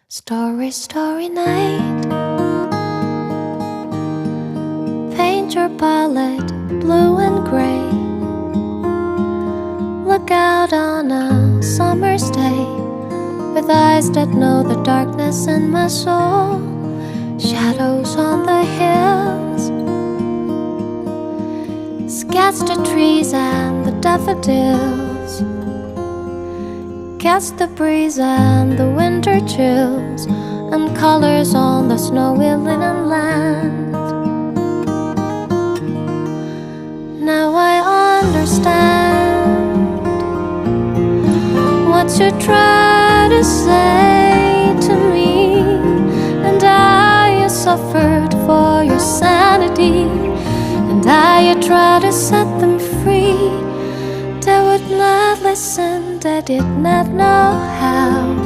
Starry, starry night. Paint your palette blue and gray. Look out on a summer's day with eyes that know the darkness in my soul. Shadows on the hills, sketch the trees and the daffodils, catch the breeze and the winter chills, and colors on the snowy linen land. Now I understand what you try to say to me, and I suffered for your sanity, and I tried to set them free. They would not listen, they did not know how.